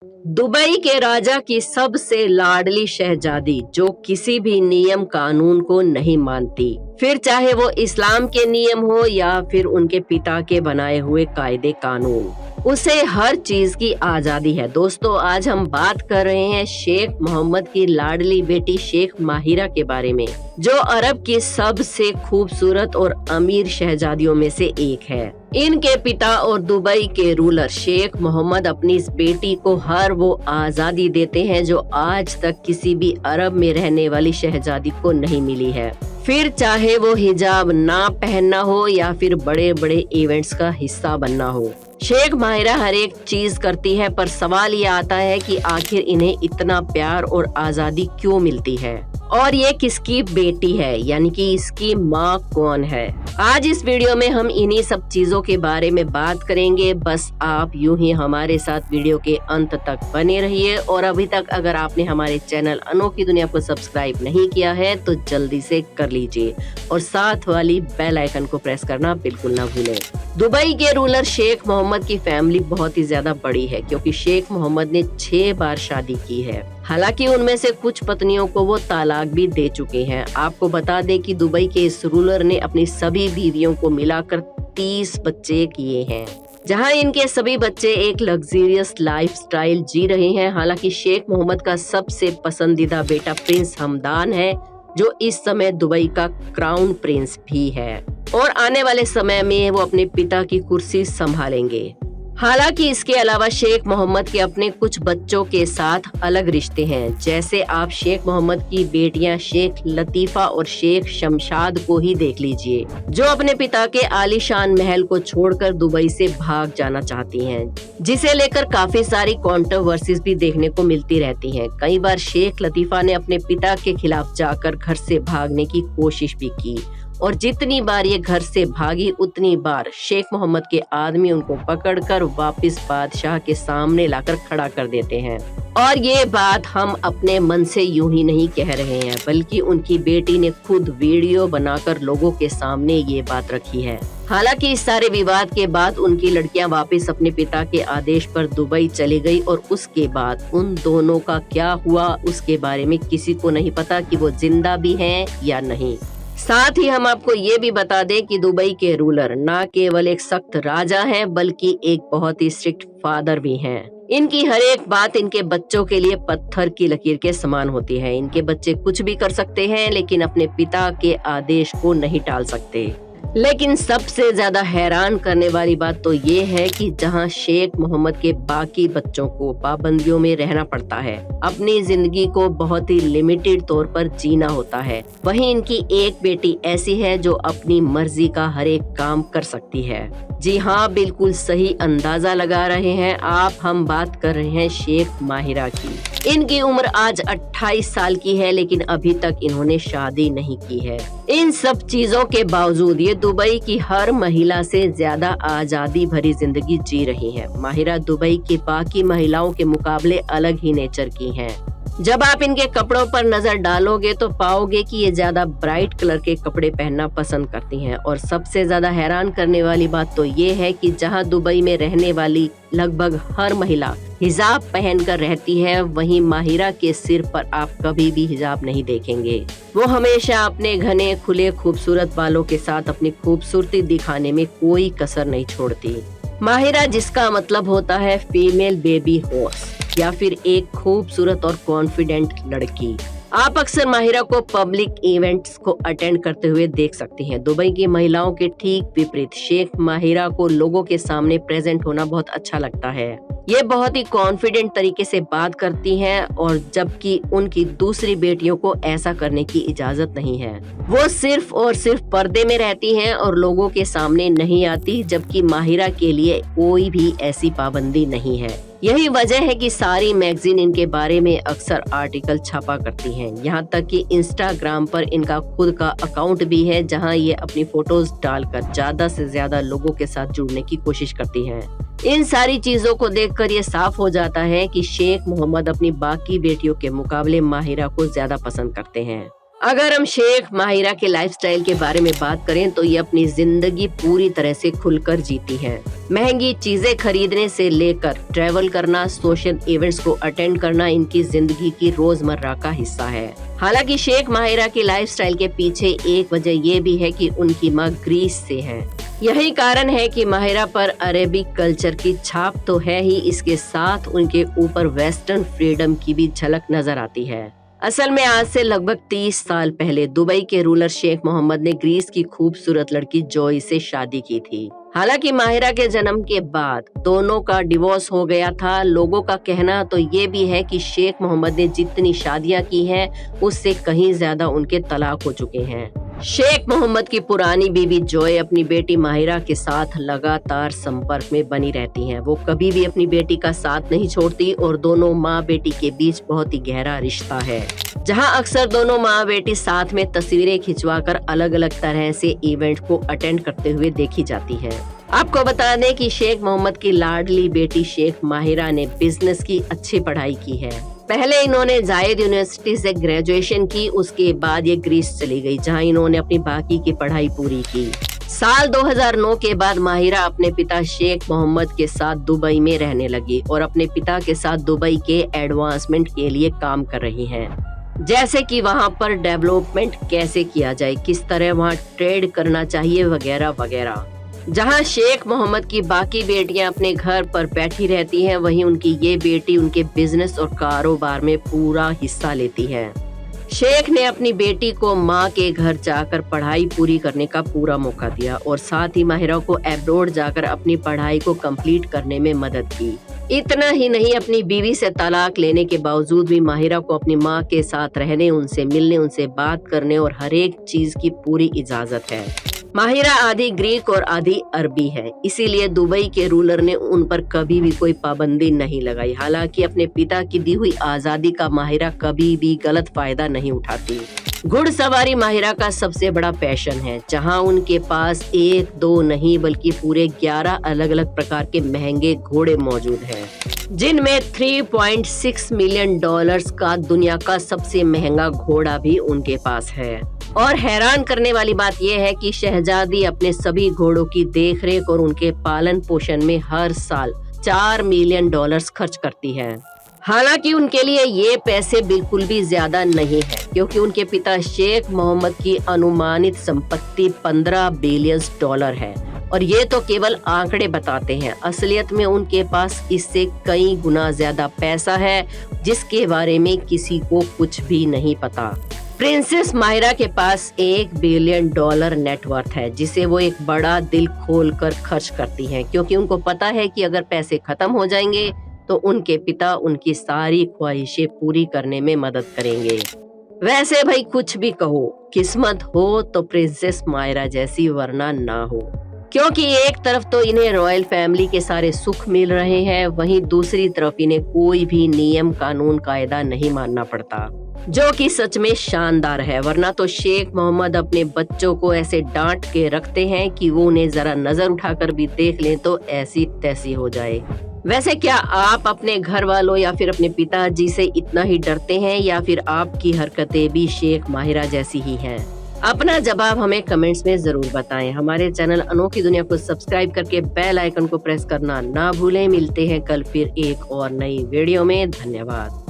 Dubai के राजा की सबसे लाडली शहजादी जो किसी भी नियम कानून को नहीं मानती, फिर चाहे वो इस्लाम के नियम हो या फिर उनके पिता के बनाए हुए कायदे कानून, उसे हर चीज की आजादी है। दोस्तों, आज हम बात कर रहे हैं शेख मोहम्मद की लाडली बेटी शेख माहिरा के बारे में, जो अरब की सबसे खूबसूरत और अमीर शहजादियों में से एक है। इनके पिता और दुबई के रूलर शेख मोहम्मद अपनी इस बेटी को हर वो आजादी देते हैं जो आज तक किसी भी अरब में रहने वाली शहजादी को नहीं मिली है। फिर चाहे वो हिजाब ना पहनना हो या फिर बड़े बड़े इवेंट्स का हिस्सा बनना हो, शेख माहिरा हर एक चीज करती है। पर सवाल ये आता है कि आखिर इन्हें इतना प्यार और आजादी क्यों मिलती है और ये किसकी बेटी है, यानी कि इसकी माँ कौन है। आज इस वीडियो में हम इन्हीं सब चीजों के बारे में बात करेंगे। बस आप यूं ही हमारे साथ वीडियो के अंत तक बने रहिए। और अभी तक अगर आपने हमारे चैनल अनोखी दुनिया को सब्सक्राइब नहीं किया है तो जल्दी से कर लीजिए और साथ वाली बेल आइकन को प्रेस करना बिल्कुल ना भूलें। दुबई के रूलर शेख मोहम्मद की फैमिली बहुत ही ज्यादा बड़ी है, क्योंकि शेख मोहम्मद ने 6 बार शादी की है। हालांकि उनमें से कुछ पत्नियों को वो तालाक भी दे चुके हैं। आपको बता दें कि दुबई के इस रूलर ने अपनी सभी बीवियों को मिलाकर 30 बच्चे किए हैं, जहां इनके सभी बच्चे एक लग्जरियस लाइफस्टाइल जी रहे हैं। हालांकि शेख मोहम्मद का सबसे पसंदीदा बेटा प्रिंस हमदान है, जो इस समय दुबई का क्राउन प्रिंस भी है और आने वाले समय में वो अपने पिता की कुर्सी संभालेंगे। हालांकि इसके अलावा शेख मोहम्मद के अपने कुछ बच्चों के साथ अलग रिश्ते हैं। जैसे आप शेख मोहम्मद की बेटियां शेख लतीफा और शेख शमशाद को ही देख लीजिए, जो अपने पिता के आलीशान महल को छोड़कर दुबई से भाग जाना चाहती हैं, जिसे लेकर काफी सारी कंट्रोवर्सीज भी देखने को मिलती रहती हैं। कई बार शेख लतीफा ने अपने पिता के खिलाफ जाकर घर से भागने की कोशिश भी की और जितनी बार ये घर से भागी उतनी बार शेख मोहम्मद के आदमी उनको पकड़कर वापस बादशाह के सामने लाकर खड़ा कर देते हैं। और ये बात हम अपने मन से यूं ही नहीं कह रहे हैं, बल्कि उनकी बेटी ने खुद वीडियो बनाकर लोगों के सामने ये बात रखी है। हालांकि इस सारे विवाद के बाद उनकी लड़कियां वापस अपने पिता के आदेश पर दुबई चली गई और उसके बाद उन दोनों का क्या हुआ उसके बारे में किसी को नहीं पता कि वो जिंदा भी हैं या नहीं। साथ ही हम आपको ये भी बता दें कि दुबई के रूलर ना केवल एक सख्त राजा हैं, बल्कि एक बहुत ही स्ट्रिक्ट फादर भी हैं। इनकी हर एक बात इनके बच्चों के लिए पत्थर की लकीर के समान होती है। इनके बच्चे कुछ भी कर सकते हैं, लेकिन अपने पिता के आदेश को नहीं टाल सकते। लेकिन सबसे ज्यादा हैरान करने वाली बात तो ये है कि जहां शेख मोहम्मद के बाकी बच्चों को पाबंदियों में रहना पड़ता है, अपनी जिंदगी को बहुत ही लिमिटेड तौर पर जीना होता है, वहीं इनकी एक बेटी ऐसी है जो अपनी मर्जी का हर एक काम कर सकती है। जी हाँ, बिल्कुल सही अंदाजा लगा रहे हैं आप, हम बात कर रहे हैं शेख माहिरा की। इनकी उम्र आज 28 साल की है, लेकिन अभी तक इन्होंने शादी नहीं की है। इन सब चीजों के बावजूद ये दुबई की हर महिला से ज्यादा आजादी भरी जिंदगी जी रही है। माहिरा दुबई की बाकी महिलाओं के मुकाबले अलग ही नेचर की हैं। जब आप इनके कपड़ों पर नजर डालोगे तो पाओगे कि ये ज्यादा ब्राइट कलर के कपड़े पहनना पसंद करती हैं। और सबसे ज्यादा हैरान करने वाली बात तो ये है कि जहां दुबई में रहने वाली लगभग हर महिला हिजाब पहनकर रहती है, वहीं माहिरा के सिर पर आप कभी भी हिजाब नहीं देखेंगे। वो हमेशा अपने घने खुले खूबसूरत बालों के साथ अपनी खूबसूरती दिखाने में कोई कसर नहीं छोड़ती। माहिरा, जिसका मतलब होता है फीमेल बेबी हॉर्स या फिर एक खूबसूरत और कॉन्फिडेंट लड़की। आप अक्सर माहिरा को पब्लिक इवेंट्स को अटेंड करते हुए देख सकते हैं। दुबई की महिलाओं के ठीक विपरीत शेख माहिरा को लोगों के सामने प्रेजेंट होना बहुत अच्छा लगता है। ये बहुत ही कॉन्फिडेंट तरीके से बात करती हैं, और जबकि उनकी दूसरी बेटियों को ऐसा करने की इजाजत नहीं है। वो सिर्फ और सिर्फ पर्दे में रहती हैं और लोगों के सामने नहीं आती, जबकि माहिरा के लिए कोई भी ऐसी पाबंदी नहीं है। यही वजह है कि सारी मैगजीन इनके बारे में अक्सर आर्टिकल छापा करती हैं। यहाँ तक कि इंस्टाग्राम पर इनका खुद का अकाउंट भी है, जहाँ ये अपनी फोटोज डालकर ज्यादा से ज्यादा लोगों के साथ जुड़ने की कोशिश करती हैं। इन सारी चीजों को देखकर ये साफ हो जाता है कि शेख मोहम्मद अपनी बाकी बेटियों के मुकाबले माहिरा को ज्यादा पसंद करते हैं। अगर हम शेख माहिरा के लाइफस्टाइल के बारे में बात करें तो ये अपनी जिंदगी पूरी तरह से खुलकर जीती हैं। महंगी चीजें खरीदने से लेकर ट्रैवल करना, सोशल इवेंट्स को अटेंड करना इनकी जिंदगी की रोजमर्रा का हिस्सा है। हालांकि शेख माहिरा की लाइफस्टाइल के पीछे एक वजह ये भी है कि उनकी मां ग्रीस से हैं। यही कारण है कि माहिरा पर अरेबिक कल्चर की छाप तो है ही, इसके साथ उनके ऊपर वेस्टर्न फ्रीडम की भी झलक नजर आती है। असल में आज से लगभग 30 साल पहले दुबई के रूलर शेख मोहम्मद ने ग्रीस की खूबसूरत लड़की जॉय से शादी की थी। हालांकि माहिरा के जन्म के बाद दोनों का डिवोर्स हो गया था। लोगों का कहना तो ये भी है कि शेख मोहम्मद ने जितनी शादियां की हैं उससे कहीं ज्यादा उनके तलाक हो चुके हैं। शेख मोहम्मद की पुरानी बीवी जॉय अपनी बेटी माहिरा के साथ लगातार संपर्क में बनी रहती हैं। वो कभी भी अपनी बेटी का साथ नहीं छोड़ती और दोनों माँ बेटी के बीच बहुत ही गहरा रिश्ता है, जहां अक्सर दोनों माँ बेटी साथ में तस्वीरें खिंचवाकर अलग अलग तरह से इवेंट को अटेंड करते हुए देखी जाती हैं। आपको बता दें कि शेख मोहम्मद की लाडली बेटी शेख माहिरा ने बिजनेस की अच्छी पढ़ाई की है। पहले इन्होंने जायद यूनिवर्सिटी से ग्रेजुएशन की, उसके बाद ये ग्रीस चली गई जहां इन्होंने अपनी बाकी की पढ़ाई पूरी की। साल 2009 के बाद माहिरा अपने पिता शेख मोहम्मद के साथ दुबई में रहने लगी और अपने पिता के साथ दुबई के एडवांसमेंट के लिए काम कर रही हैं। जैसे कि वहां पर डेवलपमेंट कैसे किया जाए, किस तरह वहां ट्रेड करना चाहिए वगैरह वगैरह। जहां शेख मोहम्मद की बाकी बेटियां अपने घर पर बैठी रहती हैं, वहीं उनकी ये बेटी उनके बिजनेस और कारोबार में पूरा हिस्सा लेती है। शेख ने अपनी बेटी को मां के घर जाकर पढ़ाई पूरी करने का पूरा मौका दिया और साथ ही माहिरा को अब्रॉड जाकर अपनी पढ़ाई को कंप्लीट करने में मदद की। इतना ही नहीं, अपनी बीवी से तलाक लेने के बावजूद भी माहिरा को अपनी मां के साथ रहने, उनसे मिलने, उनसे बात करने और हर एक चीज की पूरी इजाजत है। माहिरा आधी ग्रीक और आधी अरबी है, इसीलिए दुबई के रूलर ने उन पर कभी भी कोई पाबंदी नहीं लगाई। हालांकि अपने पिता की दी हुई आजादी का माहिरा कभी भी गलत फायदा नहीं उठाती। घुड़सवारी माहिरा का सबसे बड़ा पैशन है, जहां उनके पास एक दो नहीं बल्कि पूरे 11 अलग अलग प्रकार के महंगे घोड़े मौजूद हैं, जिनमें $3.6 मिलियन का दुनिया का सबसे महंगा घोड़ा भी उनके पास है। और हैरान करने वाली बात यह है कि शहजादी अपने सभी घोड़ों की देखरेख और उनके पालन पोषण में हर साल $4 मिलियन खर्च करती है। हालांकि उनके लिए ये पैसे बिल्कुल भी ज्यादा नहीं है, क्योंकि उनके पिता शेख मोहम्मद की अनुमानित संपत्ति $15 बिलियन है और ये तो केवल आंकड़े बताते हैं। असलियत में उनके पास इससे कई गुना ज्यादा पैसा है, जिसके बारे में किसी को कुछ भी नहीं पता। प्रिंसेस माहिरा के पास $1 बिलियन नेटवर्थ है, जिसे वो एक बड़ा दिल खोलकर खर्च करती हैं, क्योंकि उनको पता है कि अगर पैसे खत्म हो जाएंगे तो उनके पिता उनकी सारी ख्वाहिशें पूरी करने में मदद करेंगे। वैसे भाई कुछ भी कहो, किस्मत हो तो प्रिंसेस माहिरा जैसी, वरना ना हो। क्योंकि एक तरफ तो इन्हें रॉयल फैमिली के सारे सुख मिल रहे हैं, वहीं दूसरी तरफ इन्हें कोई भी नियम कानून कायदा नहीं मानना पड़ता, जो कि सच में शानदार है। वरना तो शेख मोहम्मद अपने बच्चों को ऐसे डांट के रखते हैं कि वो उन्हें जरा नजर उठाकर भी देख लें तो ऐसी तैसी हो जाए। वैसे क्या आप अपने घर वालों या फिर अपने पिताजी से इतना ही डरते हैं, या फिर आपकी हरकतें भी शेख माहिरा जैसी ही हैं? अपना जवाब हमें कमेंट्स में जरूर बताएं। हमारे चैनल अनोखी दुनिया को सब्सक्राइब करके बेल आइकन को प्रेस करना ना भूलें। मिलते हैं कल फिर एक और नई वीडियो में। धन्यवाद।